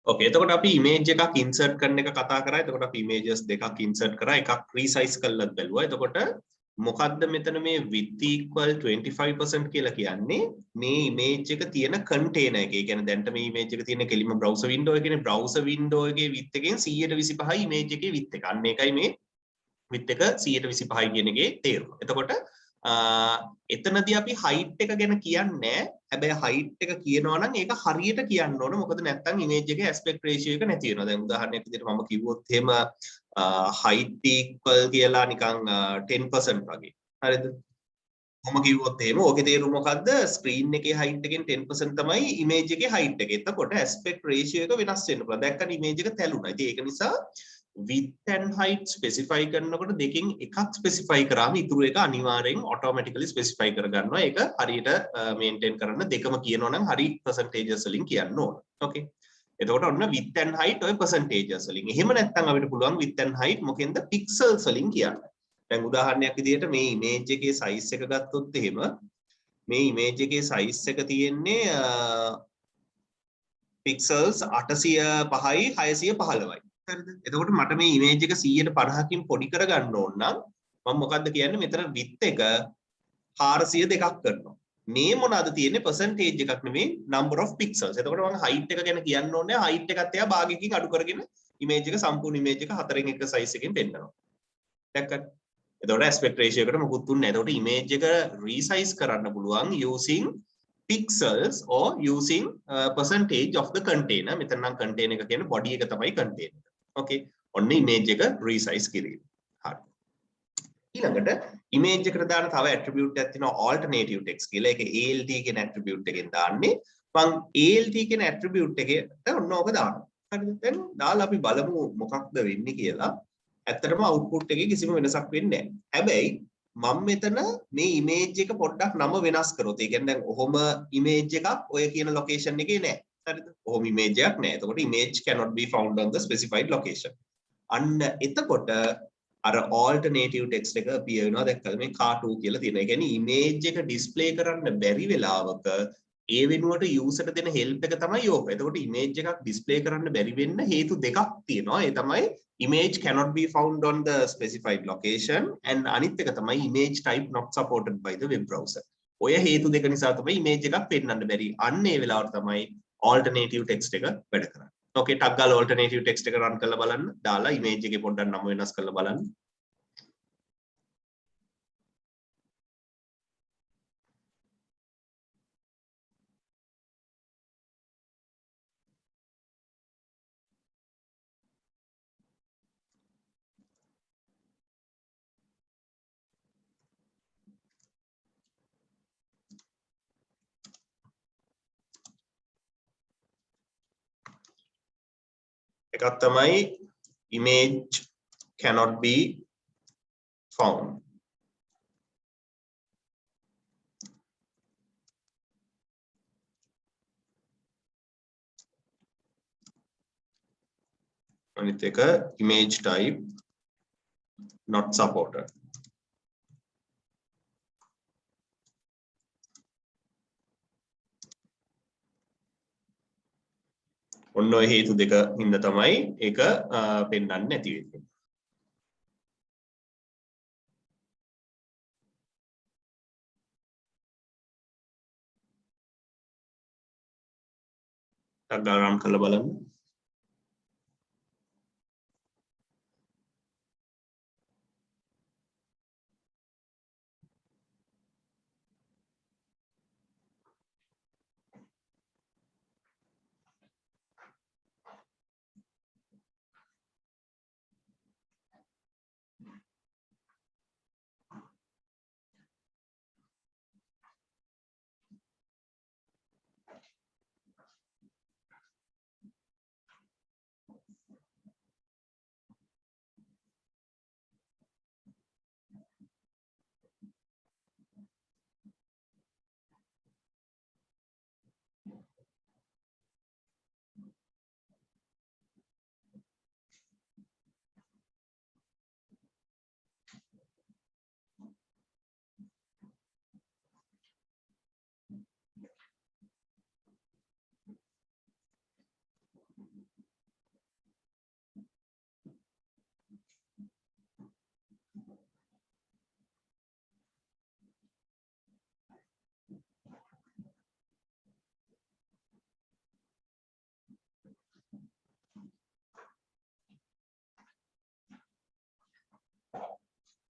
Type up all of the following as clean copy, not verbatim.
ඕකේ එතකොට අපි ඉමේජ් එකක් ඉන්සර්ට් කරන එක කතා කරා. එතකොට අපි ඉමේජස් දෙකක් ඉන්සර්ට් කරා. එකක් රීසයිස් කරලත් බැලුවා. එතකොට මොකද්ද මෙතන මේ width equal 25% කියලා කියන්නේ මේ ඉමේජ් එක තියෙන කන්ටේනර් එක. ඒ කියන්නේ දැන්ට මේ ඉමේජ් එක තියෙන කෙලිම බ්‍රවුසර් වින්ඩෝ එකනේ. බ්‍රවුසර් වින්ඩෝ එකේ width එකෙන් 125යි ඉමේජ් එකේ width එක. අන්න ඒකයි මේ width එක 125යි කියන එකේ තේරුම. එතකොට එතනදී අපි height එක ගැන කියන්නේ හැබැයි height එක කියනවා නම් ඒක හරියට කියන්න ඕන. මොකද නැත්තම් image එකේ aspect ratio එක නැති වෙනවා. දැන් උදාහරණයක් විදිහට මම කිව්වොත් එහෙම height equal කියලා නිකන් 10% වගේ. හරිද? මම කිව්වොත් එහෙම ඕකේ තේරුම මොකද්ද? screen එකේ height එකෙන් 10% තමයි image එකේ height එක. එතකොට aspect ratio එක වෙනස් වෙන්න පුළුවන්. දැක්කම image එක තැළුණා. ඉතින් ඒක නිසා width and height specify කරනකොට දෙකෙන් එකක් specify කරාම ඉතුරු එක අනිවාර්යෙන් automatically specify කරගන්නවා. ඒක හරියට maintain කරන්න දෙකම කියනවා නම් හරි percentages වලින් කියන්න ඕන. okay එතකොට ඔන්න width and height ඔය percentages වලින්. එහෙම නැත්නම් අපිට පුළුවන් width and height මොකෙන්ද pixels වලින් කියන්න. දැන් උදාහරණයක් විදිහට මේ image එකේ size එක ගත්තොත් එහෙම මේ image එකේ size එක තියෙන්නේ pixels 805යි 615යි. හරිද? එතකොට මට මේ image එක 150කින් පොඩි කරගන්න ඕන නම් මම මොකද්ද කියන්නේ මෙතන width එක 402ක් කරනවා. මේ මොනවාද තියෙන්නේ percentage එකක් නෙමෙයි number of pixels. එතකොට මම height එක ගැන කියන්න ඕනේ height එකත් එයා භාගයකින් අඩු කරගෙන image එක සම්පූර්ණ image එක 4න් 1 size එකකින් පෙන්නනවා. දැක්කද? එතකොට aspect ratio එකට මොකුත් දුන්නේ නැහැ. එතකොට image එක resize කරන්න පුළුවන් using pixels or using percentage of the container. මෙතන නම් container එක කියන්නේ body එක තමයි container. okay ඔන්න image එක resize කිරීම. හරි. ඊළඟට image එකට දාන තව attribute එකක් තියෙනවා alternative text කියලා. ඒක ALT කියන attribute එකෙන් දාන්නේ. මම ALT කියන attribute එකට ඔන්න ඕක දානවා. හරිද? දැන් දාලා අපි බලමු මොකක්ද වෙන්නේ කියලා. ඇත්තටම output එකේ කිසිම වෙනසක් වෙන්නේ නැහැ. හැබැයි මම මෙතන මේ image එක පොඩ්ඩක් නම වෙනස් කරොත් ඒ කියන්නේ දැන් ඔහොම image එකක් ඔය කියන location එකේ නැහැ. හරිද? ඔහොම image එකක් නැහැ. එතකොට image cannot be found on the specified location. අන්න එතකොට අර alternative text එක appear වෙනවා. දැක්කද මේ car2 කියලා තියෙනවා. ඒ කියන්නේ image එක display කරන්න බැරි වෙලාවක ඒ වෙනුවට user දෙන help එක තමයි ඕක. එතකොට image එකක් display කරන්න බැරි වෙන්න හේතු දෙකක් තියෙනවා. ඒ තමයි image cannot be found on the specified location and අනිත් එක තමයි image type not supported by the web browser. ඔය හේතු දෙක නිසා තමයි image එකක් පෙන්වන්න බැරි. අන්න ඒ වෙලාවට තමයි alternative text එක වැඩ කරන්නේ. okay ටක් ගාලා alternative text එක run කරලා බලන්න. දාලා image එකේ පොඩ්ඩක් නම වෙනස් කරලා බලන්න. එකක් තමයි image cannot be found. අනිත් එක image type not supported. ඔන්න ඔය හේතු දෙක හින්දා තමයි ඒක පෙන්වන්නේ නැති වෙන්නේ. ටක් ගාලා run කරලා බලන්න.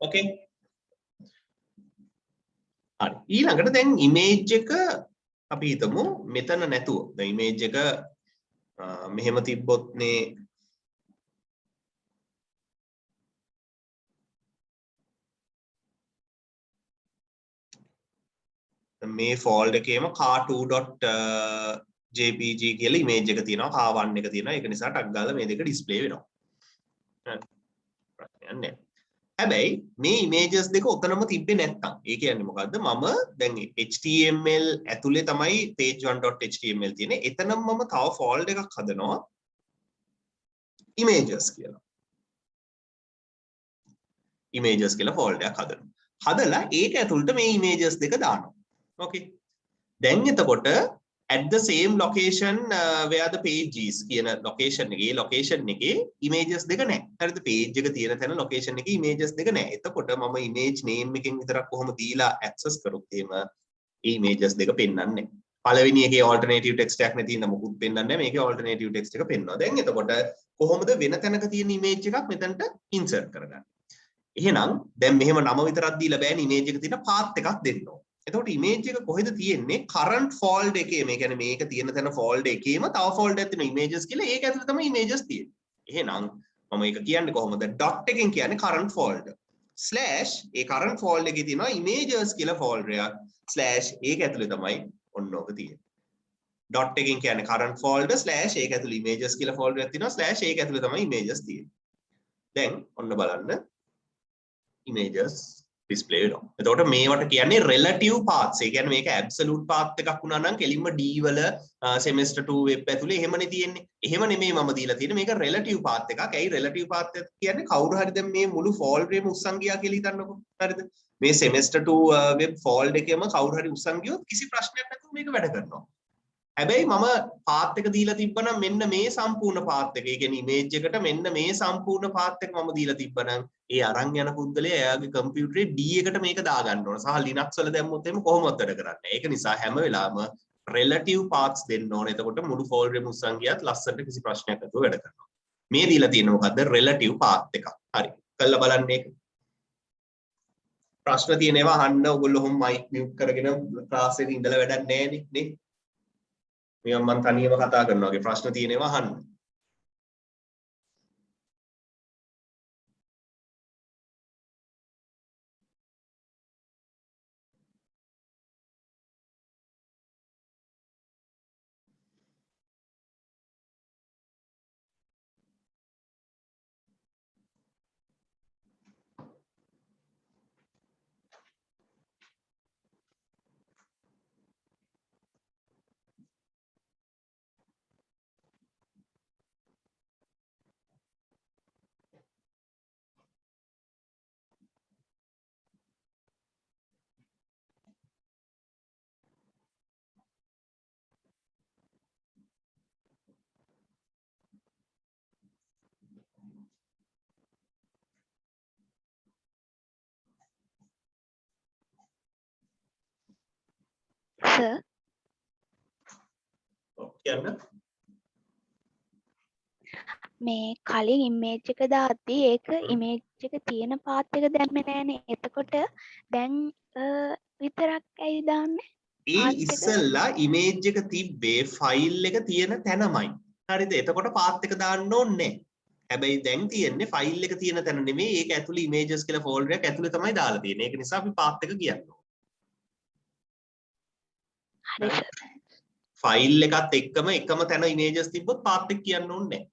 ඕකේ හරි ඊළඟට දැන් ඉමේජ් එක අපි හිතමු මෙතන නැතුව දැන් ඉමේජ් එක මෙහෙම තිබ්බොත්නේ මේ ෆෝල්ඩර් එකේම car2.jpg කියලා ඉමේජ් එක තියෙනවා car1 එක තියෙනවා ඒක නිසා ටග් ගාලා මේ දෙක ඩිස්ප්ලේ වෙනවා ප්‍රශ්නයක් නැහැ හැබැයි මේ ඉමේජස් දෙක ඔතනම තිබ්බේ නැත්තම් ඒ කියන්නේ මොකද්ද මම දැන් html ඇතුලේ තමයි page1.html තියෙන්නේ එතනම මම තව ෆෝල්ඩර් එකක් හදනවා images කියලා images කියලා ෆෝල්ඩර් එකක් හදනවා හදලා ඒක ඇතුළට මේ images දෙක දානවා okay දැන් එතකොට at the same location where the page is කියන location එකේ location එකේ images දෙක නැහැ. හරිද? page එක තියෙන තැන location එකේ images දෙක නැහැ. එතකොට මම image name එකෙන් විතරක් කොහොම දීලා access කරොත් එහෙම ඒ images දෙක පෙන්වන්නේ නැහැ. පළවෙනි එකේ alternative text එකක් නැති ඉඳ මොකුත් පෙන්වන්නේ නැහැ. මේකේ alternative text එක පෙන්වනවා. දැන් එතකොට කොහොමද වෙන තැනක තියෙන image එකක් මෙතනට insert කරගන්නේ? එහෙනම් දැන් මෙහෙම නම විතරක් දීලා බෑනේ image එක තියෙන path එකක් දෙන්න ඕන. එතකොට image එක කොහෙද තියෙන්නේ current folder එකේ මේ කියන්නේ මේක තියෙන තැන folder එකේම තව folder එකක් තියෙනවා images කියලා ඒක ඇතුලේ තමයි images තියෙන්නේ එහෙනම් මම ඒක කියන්නේ කොහොමද dot එකෙන් කියන්නේ current folder slash ඒ current folder එකේ තියෙනවා images කියලා folder එකක් slash ඒක ඇතුලේ තමයි ඔන්න ඔක තියෙන්නේ dot එකෙන් කියන්නේ current folder slash ඒක ඇතුලේ images කියලා folder එකක් තියෙනවා slash ඒක ඇතුලේ තමයි images තියෙන්නේ දැන් ඔන්න බලන්න images display වෙනවා. එතකොට මේවට කියන්නේ relative paths. ඒ කියන්නේ මේක absolute path එකක් වුණා නම් කෙලින්ම D වල semester 2 web ඇතුලේ එහෙමනේ තියෙන්නේ. එහෙම නෙමෙයි මම දීලා තියෙන්නේ. මේක relative path එකක්. ඇයි relative path එක කියන්නේ කවුරු හරි දැන් මේ මුළු folder එකම උස්සන් ගියා කියලා හිතන්නකෝ. හරිද? මේ semester 2 web folder එකේම කවුරු හරි උස්සන් ගියොත් කිසි ප්‍රශ්නයක් නැතුව මේක වැඩ කරනවා. හැබැයි මම පාත් එක දීලා තිබ්බනම් මෙන්න මේ සම්පූර්ණ පාත් එක. ඒ කියන්නේ ඉමේජ් එකට මෙන්න මේ සම්පූර්ණ පාත් එක මම දීලා තිබ්බනම් ඒ අරන් යන පුද්ගලයා එයාගේ කම්පියුටරේ D එකට මේක දාගන්න ඕන. සහ Linux වල දැම්මොත් එහෙම කොහොමවත් වැඩ කරන්නේ නැහැ. ඒක නිසා හැම වෙලාවම relative paths දෙන්න ඕන. එතකොට මුළු folder එකම උස්සන් ගියත් ලස්සනට කිසි ප්‍රශ්නයක් නැතුව වැඩ කරනවා. මේ දීලා තියෙන්නේ මොකද්ද? relative path එකක්. හරි. කළා බලන්න මේක. ප්‍රශ්න තියෙනවා අහන්න ඔයගොල්ලෝ හොම් මයික් මියුට් කරගෙන ක්ලාස් එකේ ඉඳලා වැඩක් නැහැ නේ. නිකන් මම තනියම කතා කරනවා වගේ ප්‍රශ්න තියෙනවා අහන්න. සර් කියන්න. මේ කලින් ඉමේජ් එක දාද්දී ඒක ඉමේජ් එක තියෙන පාත් එක දැම්මේ නෑනේ. එතකොට දැන් විතරක් ඇයි දාන්නේ? ඒ පාත් එක ඉස්සෙල්ලා ඉමේජ් එක තිබ්බේ ෆයිල් එක තියෙන තැනමයි. හරිද? එතකොට පාත් එක දාන්න ඕනේ හැබැයි දැන් තියෙන්නේ ෆයිල් එක තියෙන තැන නෙමෙයි ඒක ඇතුලේ images කියලා ෆෝල්ඩර් එකක් ඇතුලේ තමයි දාලා තියෙන්නේ. ඒක නිසා අපි පාත් එක කියන්නේ. හරි සර්. ෆයිල් එකත් එක්කම එකම තැන images තිබ්බොත් පාත් එක කියන්න ඕනේ නැහැ.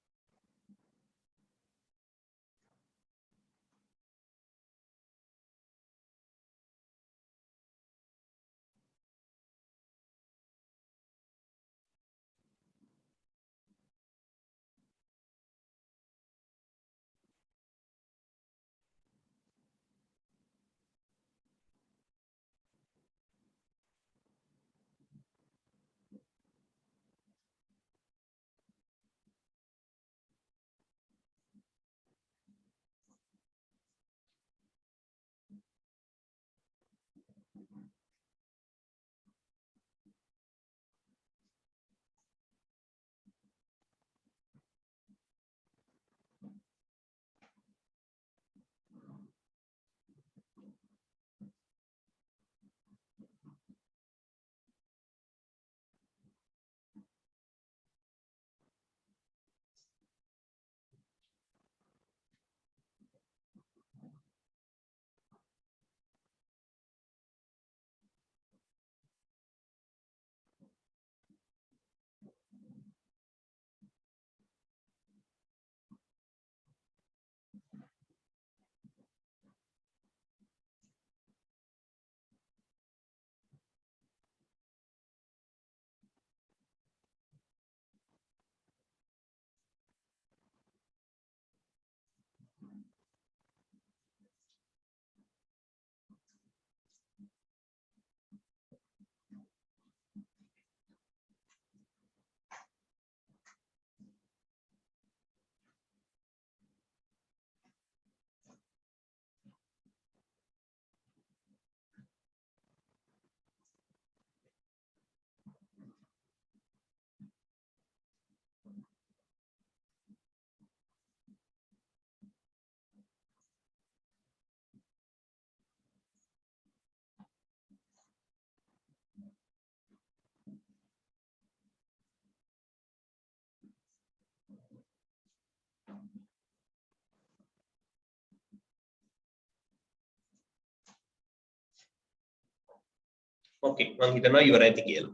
ඕකේ මම හිතනවා ඉවරයි ඇති කියලා.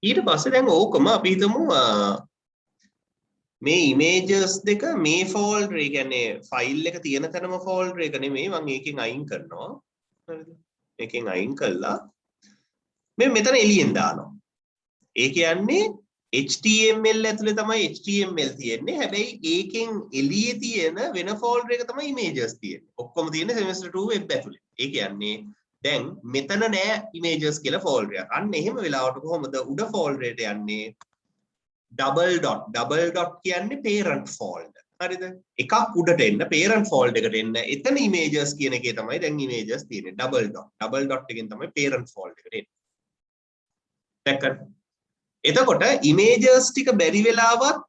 ඊට පස්සේ දැන් ඕකම අපි හිතමු මේ ඉමේජස් දෙක මේ ෆෝල්ඩර් ඒ කියන්නේ ෆයිල් එක තියෙන තැනම ෆෝල්ඩර් එක නෙමෙයි මම ඒකෙන් අයින් කරනවා. හරිද? ඒකෙන් අයින් කළා මේ මෙතන එළියෙන් දානවා. ඒ කියන්නේ HTML ඇතුලේ තමයි HTML තියෙන්නේ. හැබැයි ඒකෙන් එළියේ තියෙන වෙන ෆෝල්ඩර් එක තමයි images තියෙන්නේ. ඔක්කොම තියෙන්නේ semester 2 web ඇතුලේ. ඒ කියන්නේ දැන් මෙතන නෑ images කියලා ෆෝල්ඩර් එකක්. අන්න එහෙම වෙලාවට කොහොමද උඩ ෆෝල්ඩර් එකට යන්නේ? double dot කියන්නේ parent folder. හරිද? එකක් උඩට එන්න parent folder එකට එන්න. එතන images කියන එකේ තමයි දැන් images තියෙන්නේ. double dot එකෙන් තමයි parent folder එකට එන්නේ. දැක්කද? එතකොට images ටික බැරි වෙලාවත්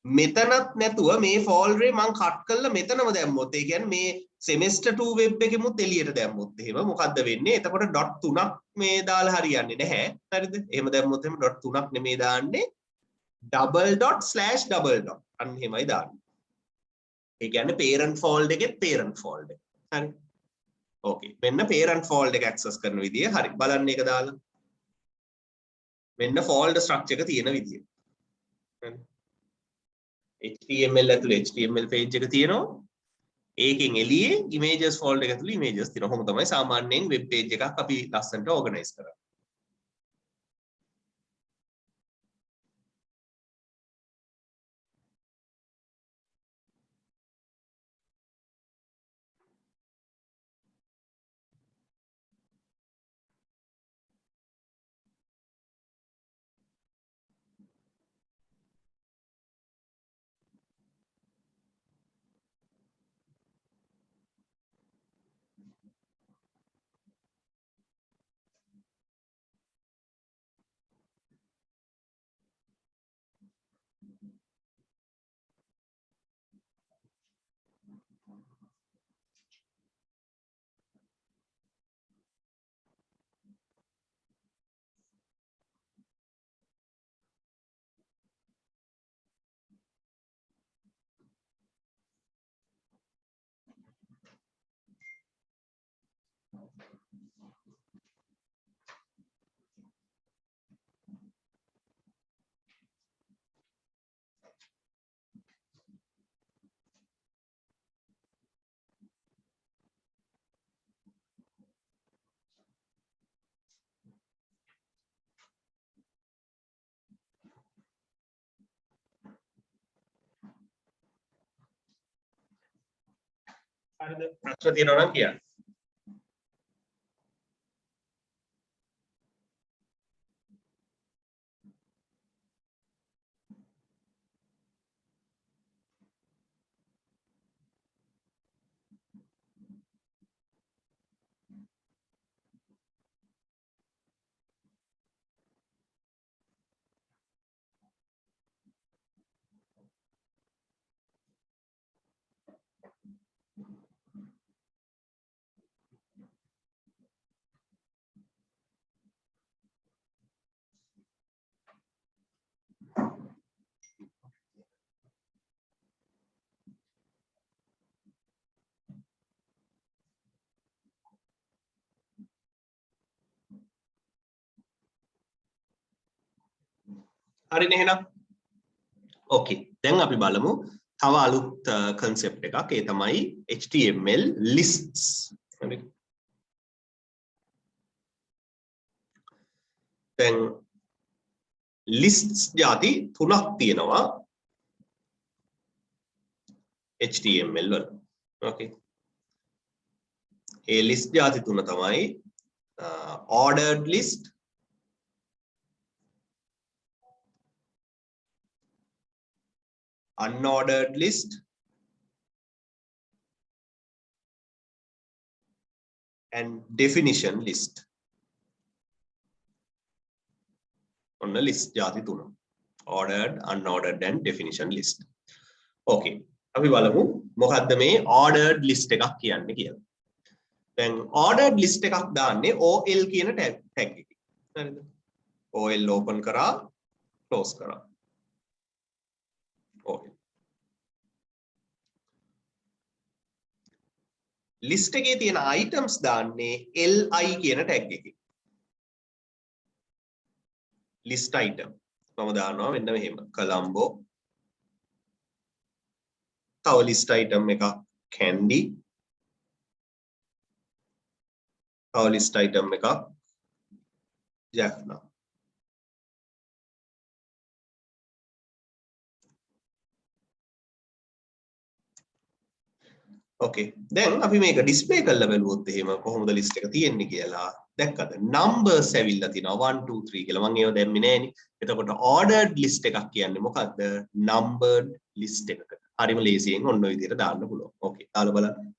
මෙතනත් නැතුව මේ folder එක මම කට් කරලා මෙතනම දැම්මොත් ඒ කියන්නේ මේ semester 2 web එකෙමුත් එළියට දැම්මොත් එහෙම මොකද්ද වෙන්නේ? එතකොට dot 3ක් මේ දාලා හරියන්නේ නැහැ. හරිද? එහෙම දැම්මොත් එහෙම dot 3ක් නෙමෙයි දාන්නේ. double dot slash double dot අන්න එහෙමයි දාන්නේ. ඒ කියන්නේ parent folder එකෙත් parent folder. හරි. ඕකේ. මෙන්න parent folder එක access කරන විදිය. හරි. බලන්න ඒක දාලා. මෙන්න folder structure එක තියෙන විදිය. හරි. HTML ඇතුලේ HTML page එක තියෙනවා. ඒකෙන් එළියේ images folder එක ඇතුලේ images තියෙනවා. කොහොම තමයි සාමාන්‍යයෙන් web page එකක් අපි ලස්සනට organize කරන්නේ. හරිද? ප්‍රශ්න තියෙනවා නම් කියන්න. හරිනේ එහෙනම්. ඕකේ. දැන් අපි බලමු තව අලුත් concept එකක්. ඒ තමයි HTML lists. හරි. දැන් lists ಜಾති තුනක් තියෙනවා HTML වල. ඕකේ. ඒ list ಜಾති තුන තමයි ordered list, unordered list and definition list. On the list ಜಾති තුන. Ordered, unordered and definition list. Okay. අපි බලමු මොකද්ද මේ ordered list එකක් කියන්නේ කියලා. දැන් ordered list එකක් දාන්නේ OL කියන tag එකකින්. හරිද? OL open කරා close කරා. Okay. list එකේ තියෙන items දාන්නේ LI කියන tag එකකින්. list item මම දානවා මෙන්න මෙහෙම Colombo තව list item එකක් candy තව list item එකක් jaffna okay දැන් අපි මේක display කරලා බලුවොත් එහෙම කොහොමද list එක තියෙන්නේ කියලා දැක්කද numbers ඇවිල්ලා තිනවා 1 2 3 කියලා මම ඒව දැම්මේ නෑනේ එතකොට ordered list එකක් කියන්නේ මොකද්ද numbered list එකකට හරිම ලේසියෙන් ඔන්න ඔය විදිහට දාන්න පුළුවන් okay දාලා බලන්න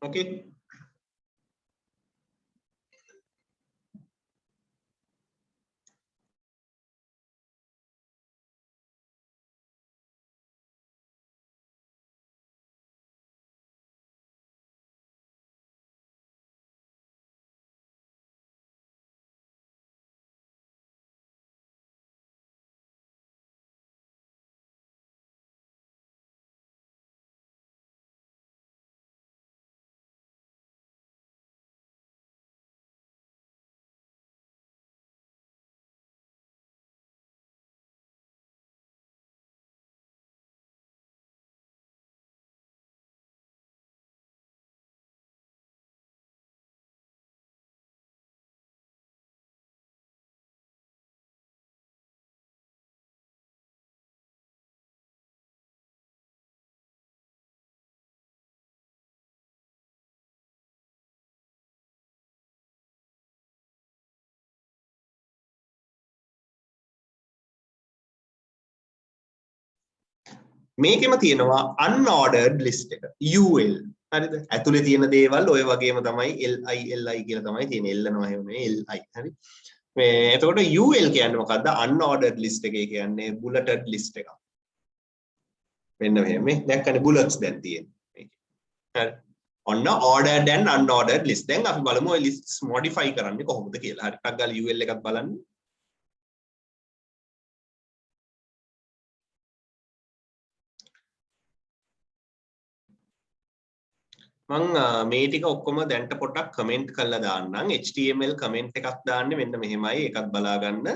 okay මේකෙම තියෙනවා unordered list එක UL හරිද ඇතුලේ තියෙන දේවල් ඔය වගේම තමයි LI කියලා තමයි තියෙන්නේ L නම එහෙම නෙවෙයි LI හරි මේ එතකොට UL කියන්නේ මොකද්ද unordered list එකේ කියන්නේ bulleted list එකක් මෙන්න මෙහෙම මේ දැක්කනේ bullets දැන් තියෙන්නේ මේකේ හරි ඔන්න ordered and unordered list දැන් අපි බලමු ඔය lists modify කරන්නේ කොහොමද කියලා හරි ටක් ගාලා UL එකක් බලන්න මං මේ ටික ඔක්කොම දැන්ට පොඩ්ඩක් කමෙන්ට් කරලා දාන්නම් HTML කමෙන්ට් එකක් දාන්නේ මෙන්න මෙහෙමයි ඒකත් බලා ගන්න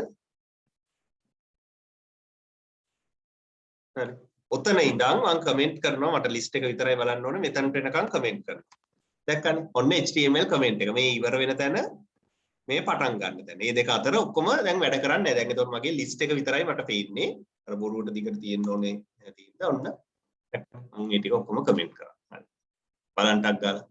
හරි ඔතන ඉඳන් මං කමෙන්ට් කරනවා මට ලිස්ට් එක විතරයි බලන්න ඕනේ මෙතනට එනකන් කමෙන්ට් කරනවා දැක්කනේ ඔන්න HTML කමෙන්ට් එක මේ ඉවර වෙන තැන මේ පටන් ගන්න තැන මේ දෙක අතර ඔක්කොම දැන් වැඩ කරන්නේ නැහැ දැන් ඒතකොට මගේ ලිස්ට් එක විතරයි මට පේන්නේ අර බොරුවට දිගට තියෙන්න ඕනේ තියෙන්න ඔන්න මං මේ ටික ඔක්කොම කමෙන්ට් කරා හරි බලන්න ටක් ගාලා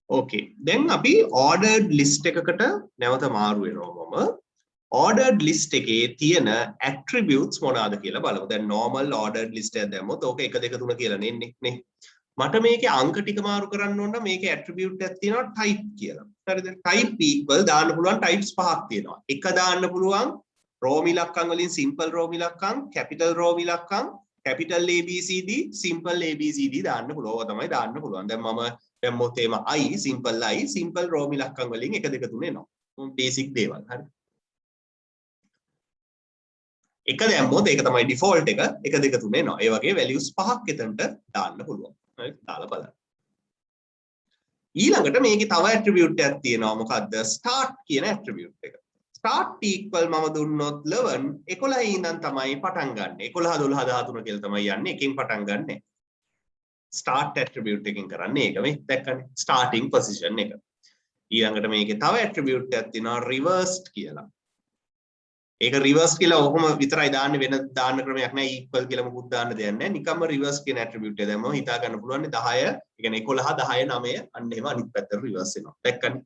ඕකේ. දැන් අපි ordered list එකකට නැවත මාරු වෙනවා මම. ordered list එකේ තියෙන attributes මොනවාද කියලා බලමු. දැන් normal ordered list එකක් දැම්මොත් ඕක 1 2 3 කියලා නෙන්නේ නේ. මට මේකේ අංක ටික මාරු කරන්න ඕන නම් මේකේ attribute එකක් තියෙනවා type කියලා. හරිද? type equal දාන්න පුළුවන් types පහක් තියෙනවා. එක දාන්න පුළුවන් row ඉලක්කම් වලින් simple row ඉලක්කම්, capital row ඉලක්කම්, capital ABCD, simple ABCD දාන්න පුළුවන්. ඕවා තමයි දාන්න පුළුවන්. දැන් මම දැම්මොත් එම I, simple row ඉලක්කම් වලින් 1 2 3 එනවා. basic දේවල්. හරි. එක දැම්මොත් ඒක තමයි default එක 1 2 3 එනවා. ඒ වගේ values පහක් එතනට දාන්න පුළුවන්. හරි. දාලා බලන්න. ඊළඟට මේකේ තව attribute එකක් තියෙනවා. මොකද්ද? start කියන attribute එක. start equal මම දුන්නොත් 11 11 ඉඳන් තමයි පටන් ගන්න. 11 12 13 කියලා තමයි යන්නේ. එකෙන් පටන් ගන්න. start attribute එකෙන් කරන්නේ ඒක මේ දැක්කනේ. starting position එක. ඊළඟට මේකේ තව attribute එකක් තියෙනවා reversed කියලා. ඒක reverse කියලා ඔහොම විතරයි දාන්නේ වෙන දාන්න ක්‍රමයක් නැහැ equal කියලා මොකුත් දාන්න දෙයක් නැහැ නිකම්ම reverse කියන attribute එක දැම්මම හිතා ගන්න පුළුවන් 10 ඒ කියන්නේ 11 10 9 අන්න එහෙම අනිත් පැත්තට reverse වෙනවා දැක්කනේ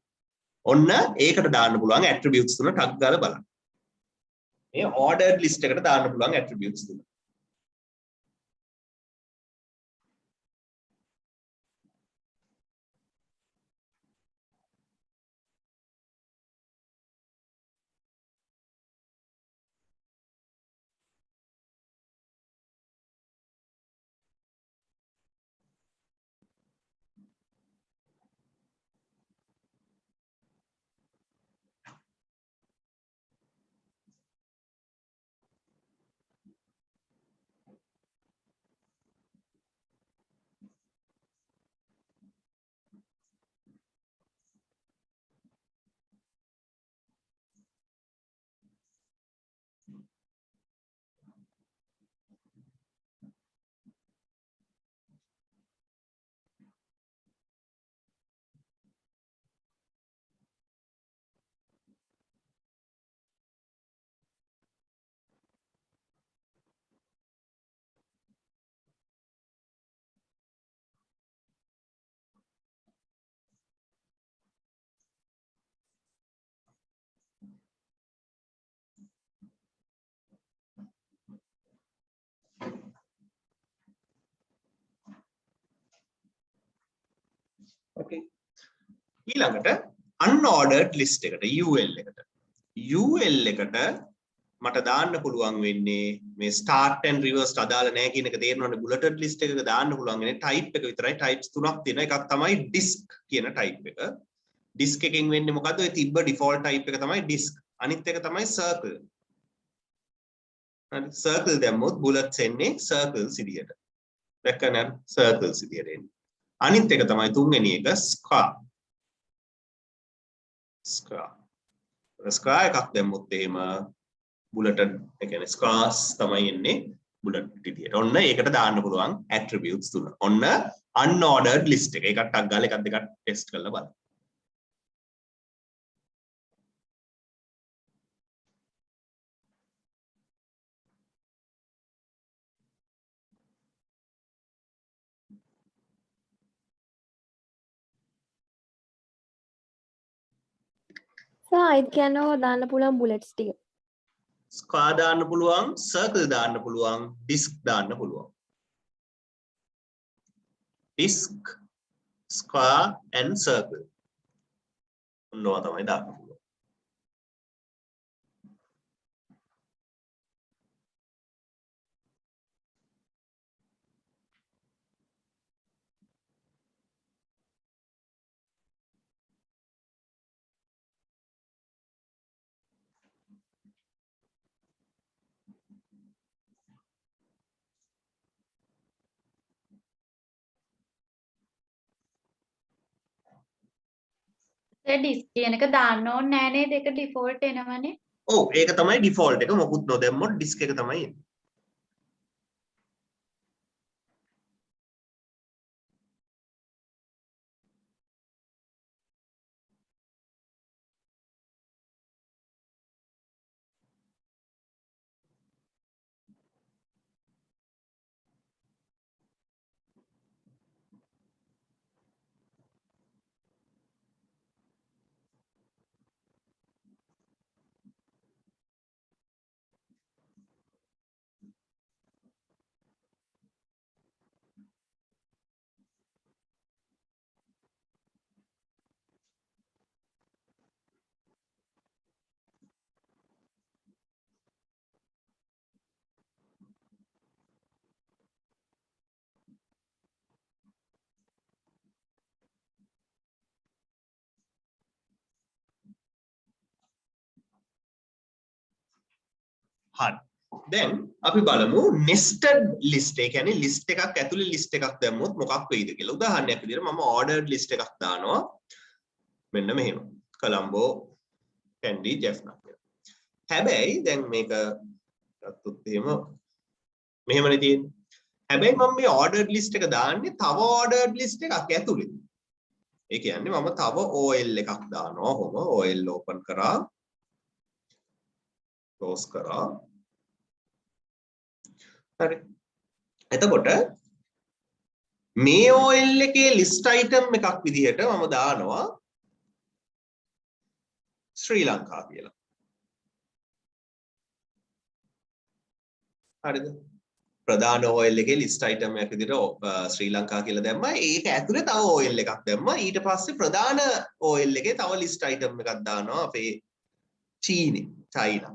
ඔන්න ඒකට දාන්න පුළුවන් attributes තුන ටක් ගාලා බලන්න මේ ordered list එකට දාන්න පුළුවන් attributes තුන okay ඊළඟට unordered list එකට UL එකට UL එකට මට දාන්න පුළුවන් වෙන්නේ මේ start and reverse අදාළ නැහැ කියන එක තේරෙනවනේ bulleted list එකක දාන්න පුළුවන් වෙන්නේ type එක විතරයි types තුනක් තියෙනවා එකක් තමයි disk කියන type එක disk එකෙන් වෙන්නේ මොකද්ද ඔය තිබ්බ default type එක තමයි disk අනිත් එක තමයි circle හරි circle දැම්මොත් bullets එන්නේ circles විදියට දැක්කම circles විදියට එන්නේ අනිත් එක තමයි තුන්වෙනි එක square ස්ක්‍රා එකක් දැම්මොත් එහෙම බුලටඩ් ඒ කියන්නේ ස්ක්‍රාස් තමයි එන්නේ බුලට් විදියට. ඔන්න ඒකට දාන්න පුළුවන් attributes තුන. ඔන්න unordered list එක. ඒකට ටක් ගාලා එකක් දෙකක් ටෙස්ට් කරලා බලන්න. සායිත් කියනවා දාන්න පුළුවන් බුලට්ස් ටික. ස්ක්‍රා දාන්න පුළුවන්, circle දාන්න පුළුවන්, disk දාන්න පුළුවන්. disk, square and circle. ඔන්නවා තමයි දාන්න පුළුවන්. ඩිස්ක් කියන එක දාන්න ඕනේ නෑ නේද? ඒක ඩිෆෝල්ට් එනවනේ. ඔව් ඒක තමයි ඩිෆෝල්ට් එක. මොකුත් නොදැම්මොත් disk එක තමයි එන්නේ. හරි. දැන් අපි බලමු nested list. ඒ කියන්නේ list එකක් ඇතුලේ list එකක් දැම්මොත් මොකක් වෙයිද කියලා. උදාහරණයක් විදිහට මම ordered list එකක් දානවා. මෙන්න මෙහෙම. Colombo, Candy, Jaffna කියලා. හැබැයි දැන් මේක ගත්තොත් එහෙම මෙහෙමනේ තියෙන්නේ. හැබැයි මම මේ ordered list එක දාන්නේ තව ordered list එකක් ඇතුලේ. ඒ කියන්නේ මම තව OL එකක් දානවා. ඔහොම OL open කරා. close කරා. හරි. එතකොට මේ OL එකේ list item එකක් විදිහට මම දානවා ශ්‍රී ලංකා කියලා. හරිද? ප්‍රධාන OL එකේ list item එකක් විදිහට ශ්‍රී ලංකා කියලා දැම්මා. ඒක ඇතුලේ තව OL එකක් දැම්මා. ඊට පස්සේ ප්‍රධාන OL එකේ තව list item එකක් දානවා අපේ චයිනා.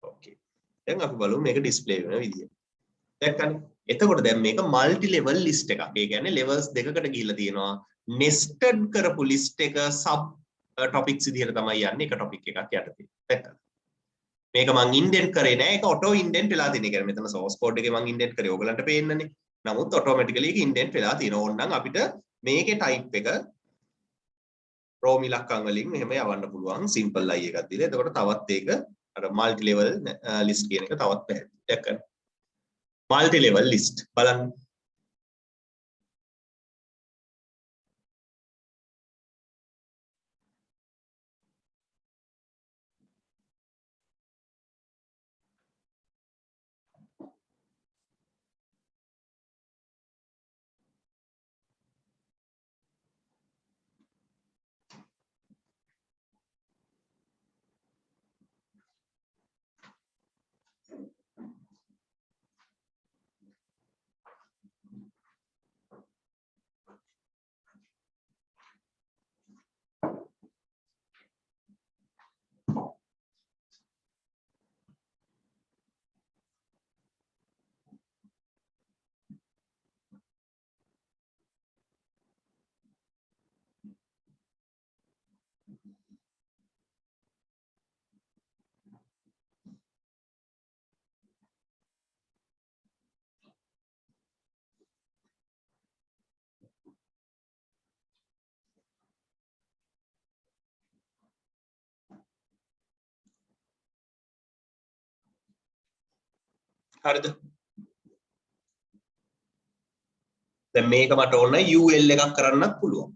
ඕකේ. දැන් අපි බලමු මේක ඩිස්ප්ලේ වෙන විදිය. දැක්කනේ? එතකොට දැන් මේක මල්ටි ලෙවල් ලිස්ට් එකක්. ඒ කියන්නේ levels දෙකකට ගිහිල්ලා තියෙනවා. nested කරපු list එක sub topics විදිහට තමයි යන්නේ. එක topic එකක් යටතේ. දැක්කද? මේක මං indent කරේ නෑ. ඒක auto indent වෙලා තියෙන. ඒ කියන්නේ මෙතන source code එකේ මං indent කරේ. ඕගලන්ට පේන්නනේ. නමුත් automatically ඒක indent වෙලා තියෙනවා. ඕනනම් අපිට මේකේ type එක row ඉලක්කම් වලින් මෙහෙම යවන්න පුළුවන්. simple i එකක් දීලා. එතකොට තවත් ඒක අර multi level list කියන එක තවත් පැහැදිලි. දැක්කද? multi level list බලන්න. හරිද? දැන් මේක මට ඕන UL එකක් කරන්නත් පුළුවන්.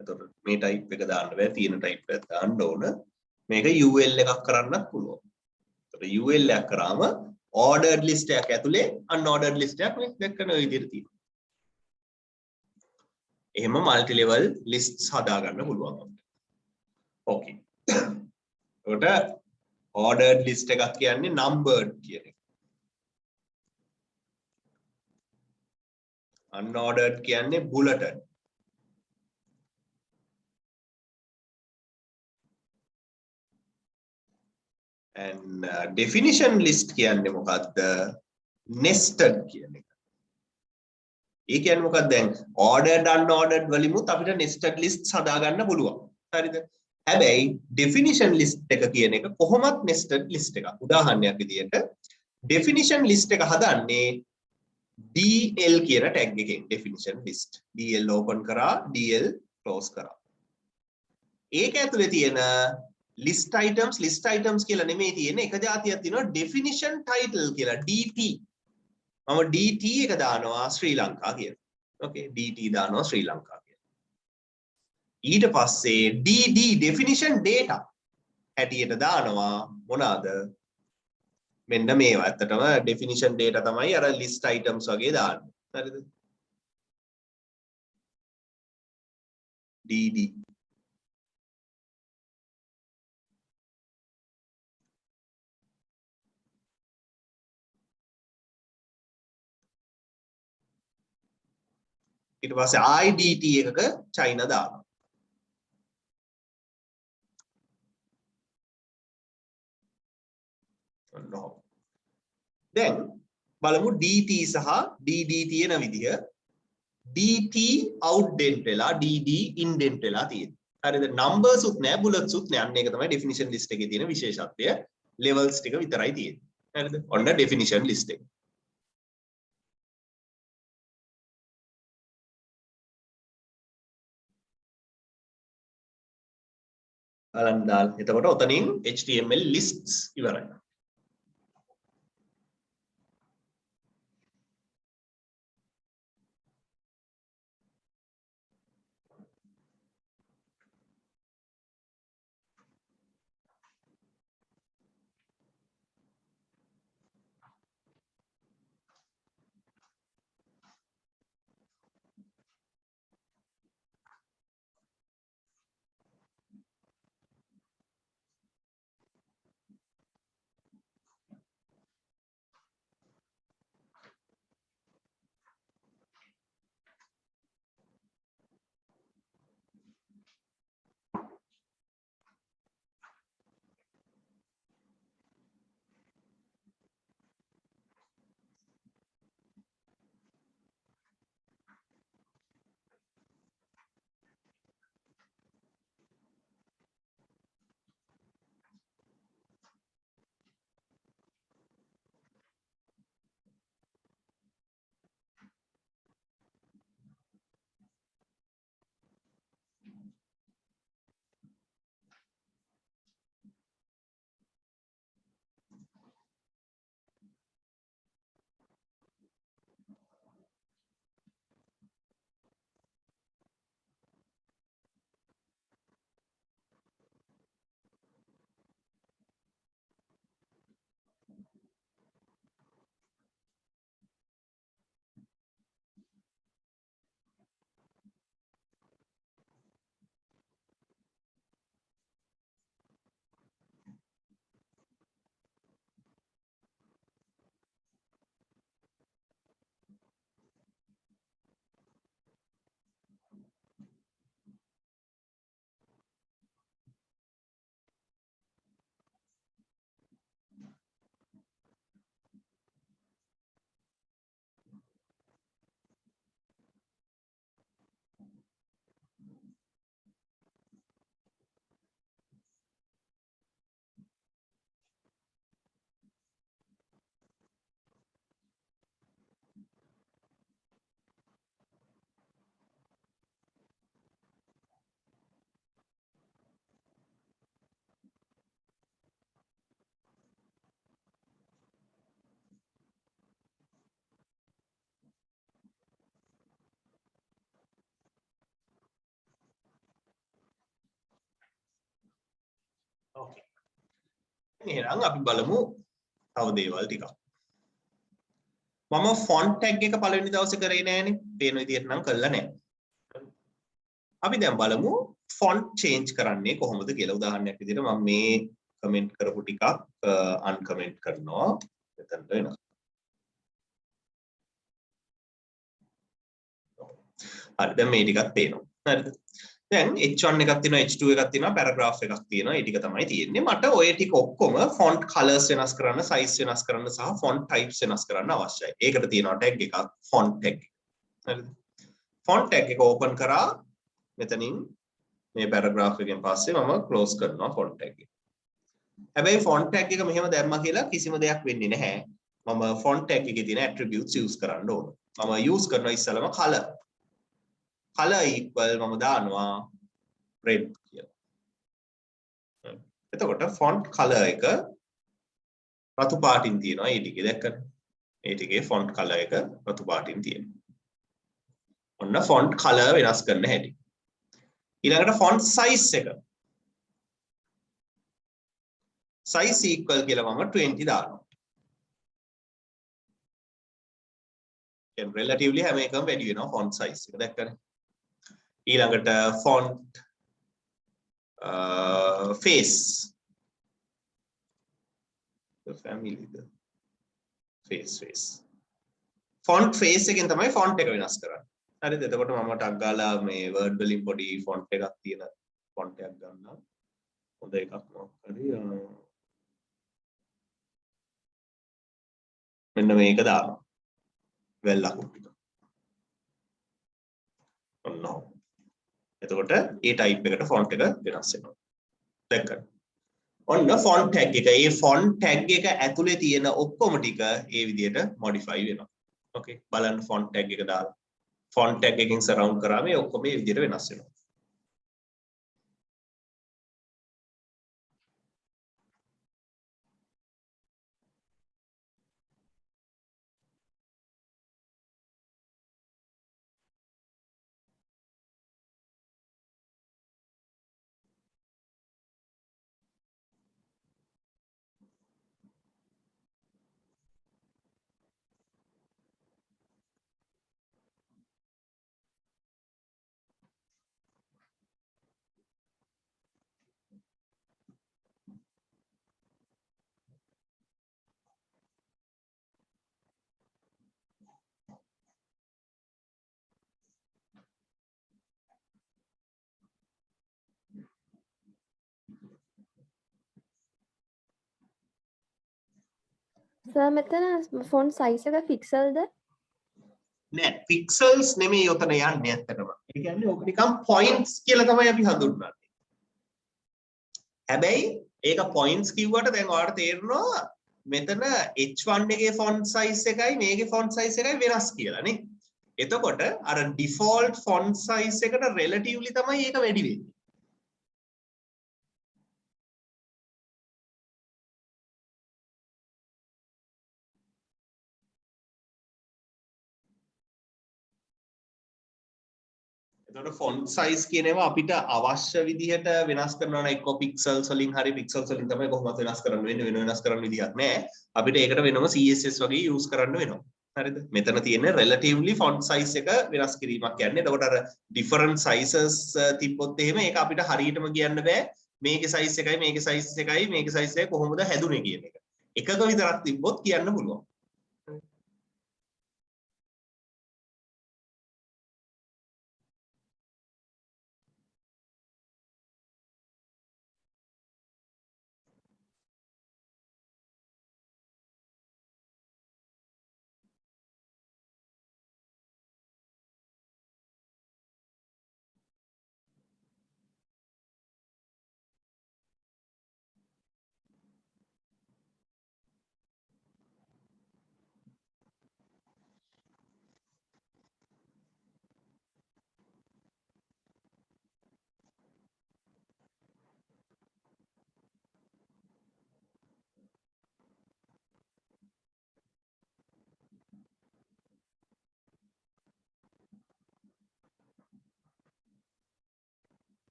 එතකොට මේ type එක දාන්න බෑ. තියෙන type එකක් දාන්න ඕන. මේක UL එකක් කරන්නත් පුළුවන්. එතකොට UL එකක් කරාම ordered list එකක් ඇතුලේ unordered list එකක් මේ දැක්කන ඔය විදිහට තියෙනවා. එහෙම multi level lists හදා ගන්න පුළුවන් අපිට. Okay. එතකොට ordered list එකක් කියන්නේ numbered කියන එක. unordered කියන්නේ bulleted. and definition list කියන්නේ මොකක්ද? nested කියන එක. ඒ කියන්නේ මොකක්ද? දැන් ordered unordered වලිමුත් අපිට nested lists හදා ගන්න පුළුවන්. හරිද? හැබැයි definition list එක කියන එක කොහොමත් nested list එකක්. උදාහරණයක් විදියට definition list එක හදන්නේ DL කියන tag එකෙන් definition list. DL open කරා, DL close කරා. ඒක ඇතුලේ තියෙන list items කියලා නෙමෙයි තියෙන්නේ. එක જાතියක් තියෙනවා definition title කියලා DT. මම DT එක දානවා ශ්‍රී ලංකා කියලා. Okay, DT දානවා ශ්‍රී ලංකා කියලා. ඊට පස්සේ DD definition data හැටියට දානවා මොනවාද? මෙන්න මේවා. ඇත්තටම definition data තමයි අර list items වගේ දාන්නේ. හරිද? DD ඊට පස්සේ IDT එකක චයිනා දානවා. දැන් බලමු DT සහ DD තියෙන විදිහ. DT outdent වෙලා DD indent වෙලා තියෙනවා. හරිද? numbers උත් නෑ bullets උත් නෑ. අන්න ඒක තමයි definition list එකේ තියෙන විශේෂත්වය. levels ටික විතරයි තියෙන්නේ. හරිද? ඔන්න definition list එක. බලන්න දාලා. එතකොට ඔතනින් HTML lists ඉවරයි. Okay. එහෙනම් අපි බලමු තව දේවල් ටිකක්. මම font tag එක පළවෙනි දවසේ කරේ නෑනේ. පේන විදිහට නම් කළා නෑ. අපි දැන් බලමු font change කරන්නේ කොහොමද කියලා. උදාහරණයක් විදිහට මම මේ කමෙන්ට් කරපු ටිකක් uncomment කරනවා. එතනට වෙනවා. හරි දැන් මේ ටිකක් පේනවා. හරිද? දැන් H1 එකක් තියෙනවා H2 එකක් තියෙනවා paragraph එකක් තියෙනවා. ඒ ටික තමයි තියෙන්නේ. මට ඔය ටික ඔක්කොම font colors වෙනස් කරන්න, size වෙනස් කරන්න සහ font types වෙනස් කරන්න අවශ්‍යයි. ඒකට තියෙනවා tag එකක් font tag. හරිද? font tag එක open කරා මෙතනින් මේ paragraph එකෙන් පස්සේ මම close කරනවා font tag එක. හැබැයි font tag එක මෙහෙම දැම්මා කියලා කිසිම දෙයක් වෙන්නේ නැහැ. මම font tag එකේ තියෙන attributes use කරන්න ඕන. මම use කරනවා ඉස්සෙල්ලාම color. color equal මම දානවා red කියලා. එතකොට font color එක රතු පාටින් තියෙනවා. ඒ ටිකේ දැක්කද? ඒ ටිකේ font color එක රතු පාටින් තියෙනවා. ඔන්න font color වෙනස් කරන්න හැටි. ඊළඟට font size එක. size equal කියලා මම 20 දානවා. දැන් relatively හැම එකම වැඩි වෙනවා font size එක දැක්කද? ඊළඟට font face the family the face font face එකෙන් තමයි font එක වෙනස් කරන්නේ. හරිද? එතකොට මම ටග් ගාලා මේ word වලින් පොඩි font එකක් තියෙන font එකක් ගන්නවා. හොඳ එකක් මොකක් හරි මෙන්න මේක දානවා. well ලකුණු ටික. ඔන්න එතකොට ඒ type එකට font එක වෙනස් වෙනවා. දැක්කද? ඔන්න font tag එක. ඒ font tag එක ඇතුලේ තියෙන ඔක්කොම ටික ඒ විදිහට modify වෙනවා. okay බලන්න font tag එක දාලා. font tag එකකින් surround කරාම ඒ ඔක්කොම මේ විදිහට වෙනස් වෙනවා. සර් මෙතන ෆොන්ට් සයිස් එක පික්සල්ද? නෑ pixels නෙමෙයි උතන යන්නේ ඇත්තටම. ඒ කියන්නේ ඕක නිකන් points කියලා තමයි අපි හඳුන්වන්නේ. හැබැයි ඒක points කිව්වට දැන් ඔයාලට තේරෙනවා මෙතන H1 එකේ font size එකයි මේකේ font size එකයි වෙනස් කියලා නේ. එතකොට අර default font size එකට relatively තමයි ඒක වැඩි වෙන්නේ. එතකොට font size කියන ඒවා අපිට අවශ්‍ය විදිහට වෙනස් කරනවා නම් එක්ක pixels වලින් හරි pixels වලින් තමයි කොහොමද වෙනස් කරන්න වෙන්නේ වෙනස් කරන්න විදිහක් නැහැ. අපිට ඒකට වෙනම CSS වගේ use කරන්න වෙනවා. හරිද? මෙතන තියෙන relatively font size එක වෙනස් කිරීමක් කියන්නේ. එතකොට අර different sizes තිබ්බොත් එහෙම ඒක අපිට හරියටම කියන්න බෑ. මේකේ size එකයි මේකේ size එකයි මේකේ size එක කොහොමද හැදුනේ කියන එක. එකක විතරක් තිබ්බොත් කියන්න පුළුවන්.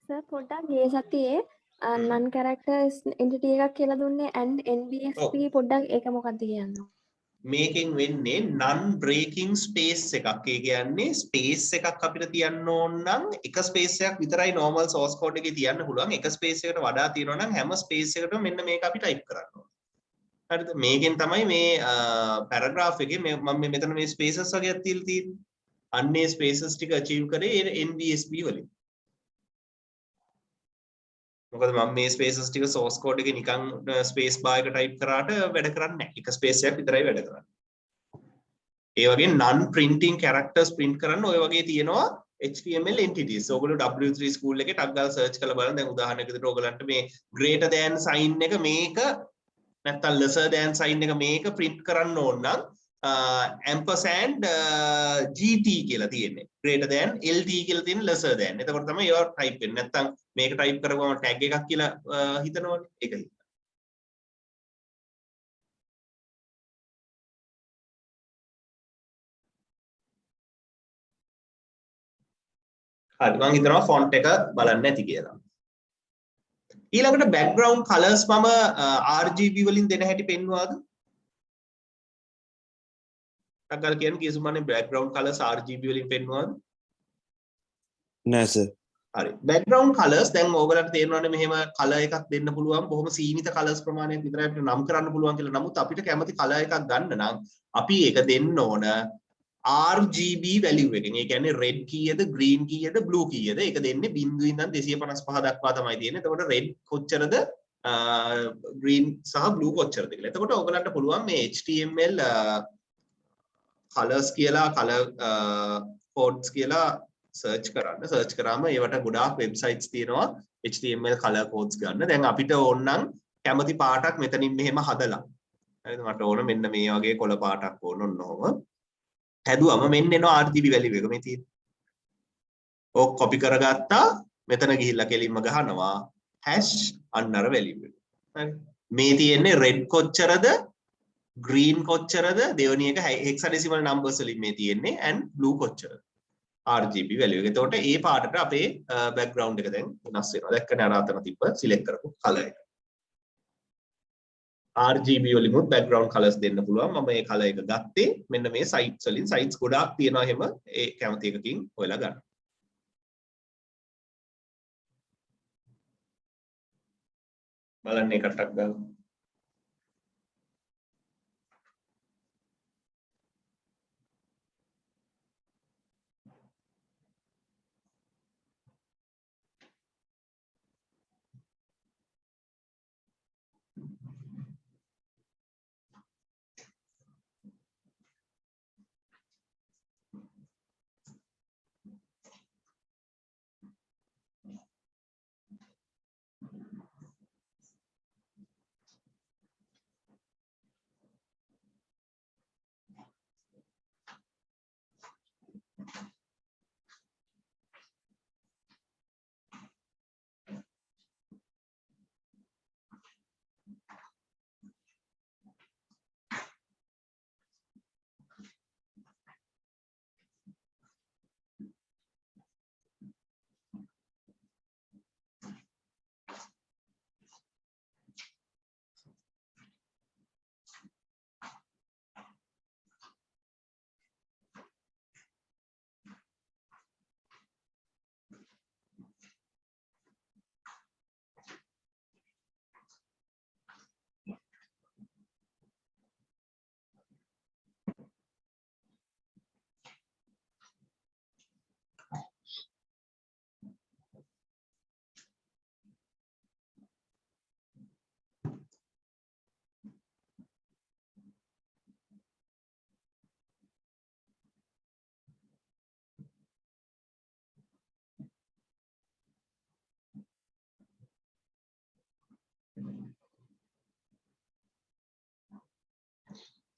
සර් පොඩ්ඩක් ගිය සතියේ non characters entity එකක් කියලා දුන්නේ and NBSP පොඩ්ඩක් ඒක මොකක්ද කියන්නේ? මේකෙන් වෙන්නේ non breaking space එකක්. ඒ කියන්නේ space එකක් අපිට තියන්න ඕන නම් එක space එකක් විතරයි normal source code එකේ තියන්න පුළුවන්. එක space එකකට වඩා තියෙනවා නම් හැම space එකකටම මෙන්න මේක අපි type කරන්න ඕන. හරිද? මේකෙන් තමයි මේ paragraph එකේ මම මෙතන මේ spaces වගේක් තියලා තියෙන්නේ. අන්නේ spaces ටික achieve කරේ NBSP වලින්. මොකද මම මේ spaces ටික source code එකේ නිකන් space bar එක type කරාට වැඩ කරන්නේ නැහැ. එක space එකක් විතරයි වැඩ කරන්නේ. ඒ වගේ non printing characters print කරන්න ඔය වගේ තියෙනවා HTML entities. ඔයගොල්ලෝ W3 school එකේ ටක් ගාලා search කරලා බලන්න. දැන් උදාහරණයක් විදිහට ඔයගලන්ට මේ greater than sign එක මේක නැත්නම් lesser than sign එක මේක print කරන්න ඕන නම් ampersand GT කියලා තියෙන්නේ. greater than LT කියලා තියෙන lesser than. එතකොට තමයි ඒවා type වෙන්නේ. නැත්නම් මේක type කරපුවම tag එකක් කියලා හිතනවනේ. ඒක හිතන්න. හරි මම හිතනවා font එක බලන්න නැති කියලා. ඊළඟට background colors මම RGB වලින් දෙන හැටි පෙන්වුවාද? අගල් කියන්නේ කිසිමනේ background colors RGB වලින් පෙන්වුවාද? නෑ සර්. හරි. background colors දැන් ඕගලන්ට තේරෙනවනේ මෙහෙම color එකක් දෙන්න පුළුවන්. බොහොම සීමිත colors ප්‍රමාණයක් විතරයි අපිට නම් කරන්න පුළුවන් කියලා. නමුත් අපිට කැමති color එකක් ගන්න නම් අපි ඒක දෙන්න ඕන RGB value එකෙන්. ඒ කියන්නේ red කීයද, green කීයද, blue කීයද? ඒක දෙන්නේ 0 ඉඳන් 255 දක්වා තමයි තියෙන්නේ. එතකොට red කොච්චරද, green සහ blue කොච්චරද කියලා. එතකොට ඔයගලන්ට පුළුවන් මේ HTML colors කියලා color codes කියලා search කරන්න. search කරාම ඒවට ගොඩාක් websites තියෙනවා HTML color codes ගන්න. දැන් අපිට ඕනනම් කැමති පාටක් මෙතනින් මෙහෙම හදලා. හරිද? මට ඕන මෙන්න මේ වගේ කොළ පාටක් ඕන ඔන්නෝම. හැදුවම මෙන්න එනවා RGB value එක මේ තියෙන. ඕක copy කරගත්තා මෙතන ගිහිල්ලා කෙලින්ම ගහනවා #අන්නර value එක. හරි. මේ තියෙන්නේ red කොච්චරද green කොච්චරද දෙවෙනි එක hexadecimal numbers වලින් මේ තියෙන්නේ and blue කොච්චරද RGB value එක. එතකොට ඒ පාටට අපේ background එක දැන් වෙනස් වෙනවා. දැක්කනේ අර අතන තිබ්බ select කරපු color එක. RGB වලිමුත් background colors දෙන්න පුළුවන්. මම මේ color එක ගත්තේ මෙන්න මේ sites වලින්. sites ගොඩාක් තියෙනවා එහෙම ඒ කැමති එකකින් හොයලා ගන්න. බලන්න එකටක් ගන්න.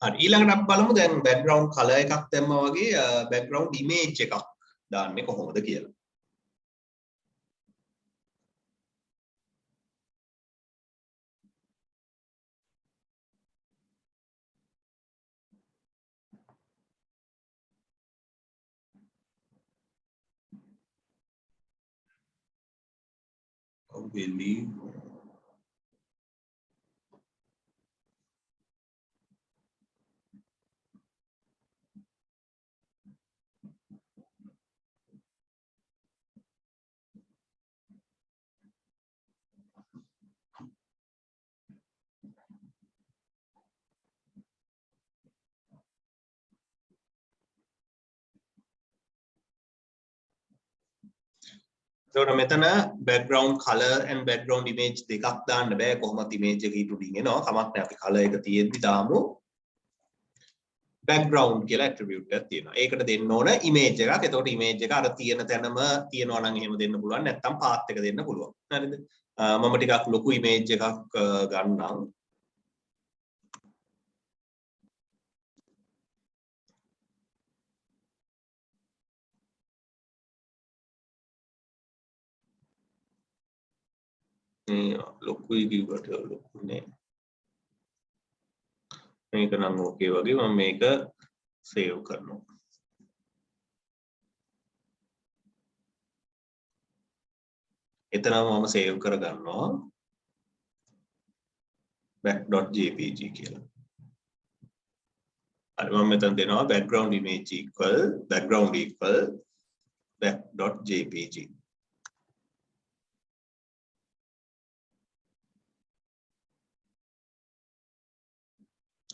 හරි ඊළඟට අපි බලමු දැන් background color එකක් දැම්මා වගේ background image එකක් දාන්නේ කොහොමද කියලා. එතකොට මෙතන background color and background image දෙකක් දාන්න බෑ කොහොමද image එක ඊට උඩින් එනවා කමක් නැහැ අපි color එක තියෙද්දි දාමු background කියලා attribute එකක් තියෙනවා. ඒකට දෙන්න ඕන image එකක්. එතකොට image එක අර තියෙන තැනම තියනවා නම් එහෙම දෙන්න පුළුවන්. නැත්නම් path එක දෙන්න පුළුවන්. හරිද? මම ටිකක් ලොකු image එකක් ගන්නම්. ලොකුයි කිව්වට ලොකු නෑ. මේක නම් ඕකේ වගේ මම මේක සේව් කරනවා. එතනම මම සේව් කරගන්නවා back.jpg කියලා. හරි මම මෙතන දෙනවා background image equal background equal back.jpg.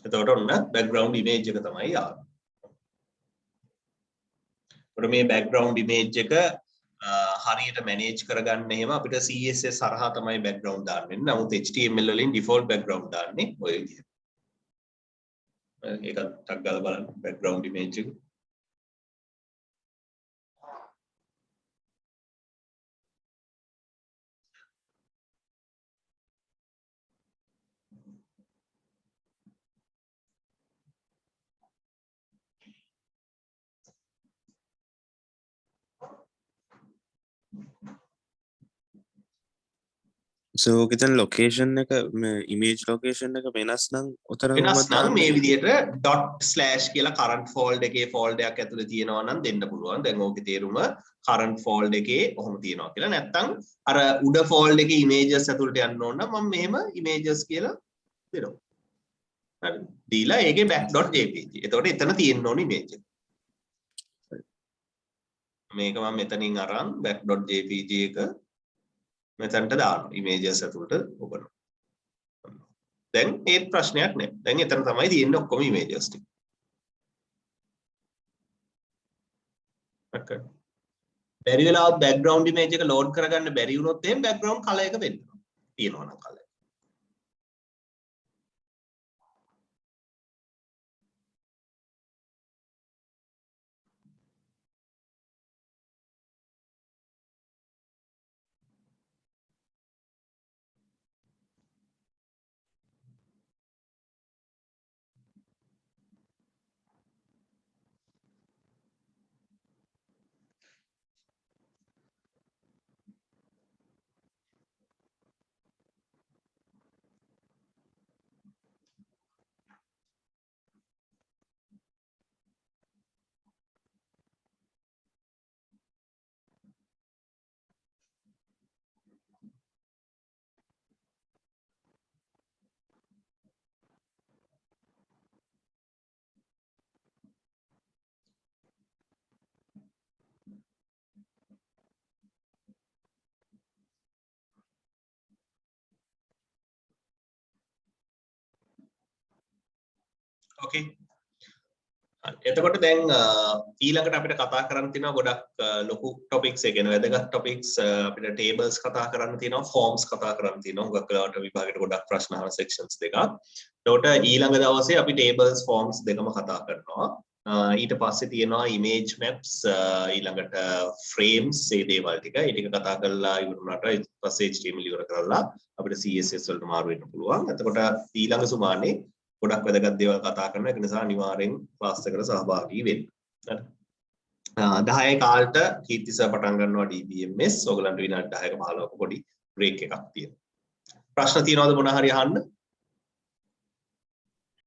එතකොට ඔන්න background image එක තමයි ආවේ. ඒකට මේ background image එක හරියට manage කරගන්න එහෙම අපිට CSS හරහා තමයි background දාන්න වෙන්නේ. නමුත් HTML වලින් default background දාන්නේ ඔය විදිහට. ඒකත් ටක් ගාලා බලන්න background image එක. So kita location එක image location එක වෙනස් නම් උතර වෙනස් නම් මේ විදිහට ./ කියලා current folder එකේ folder එකක් ඇතුලේ තියෙනවා නම් දෙන්න පුළුවන්. දැන් ඕකේ තේරුම current folder එකේ කොහොම තියෙනවා කියලා. නැත්තම් අර උඩ folder එකේ images ඇතුලට යන්න ඕන නම් මම මෙහෙම images කියලා දෙනවා. හරි. දීලා ඒකේ back.jpg. එතකොට එතන තියෙන්න ඕන image එක. මේක මම මෙතනින් අරන් back.jpg එක මෙතනට දානවා. images ඇතුලට ඔබනවා. දැන් ඒ ප්‍රශ්නයක් නෑ. දැන් එතන තමයි තියෙන්නේ ඔක්කොම images ටික. okay. බැරි වෙලාවත් background image එක load කරගන්න බැරි වුණොත් එහෙනම් background color එක වෙන්නවා. තියෙනවා නම් color. Okay. එතකොට දැන් ඊළඟට අපිට කතා කරන්න තියෙනවා ගොඩක් ලොකු topics ඒ කියන්නේ වැදගත් topics අපිට tables කතා කරන්න තියෙනවා forms කතා කරන්න තියෙනවා හුඟක් වෙලාවට විභාගයට ගොඩක් ප්‍රශ්න අහන sections දෙකක්. එතකොට ඊළඟ දවසේ අපි tables forms දෙකම කතා කරනවා. ඊට පස්සේ තියෙනවා image maps ඊළඟට frames ඒ දේවල් ටික. ඒ ටික කතා කරලා ඉවරුනට ඊට පස්සේ HTML ඉවර කරලා අපිට CSS වලට මාරු වෙන්න පුළුවන්. එතකොට ඊළඟ සුමානේ ගොඩක් වැදගත් දේවල් කතා කරනවා. ඒක නිසා අනිවාර්යෙන් ක්ලාස් එකට සහභාගී වෙන්න. හරි. 10 කාලට කීර්ති සර් පටන් ගන්නවා DBMS. ඔයගලන්ට විනාඩි 10ක 15ක පොඩි බ්‍රේක් එකක් තියෙනවා. ප්‍රශ්න තියෙනවද මොන හරි අහන්න?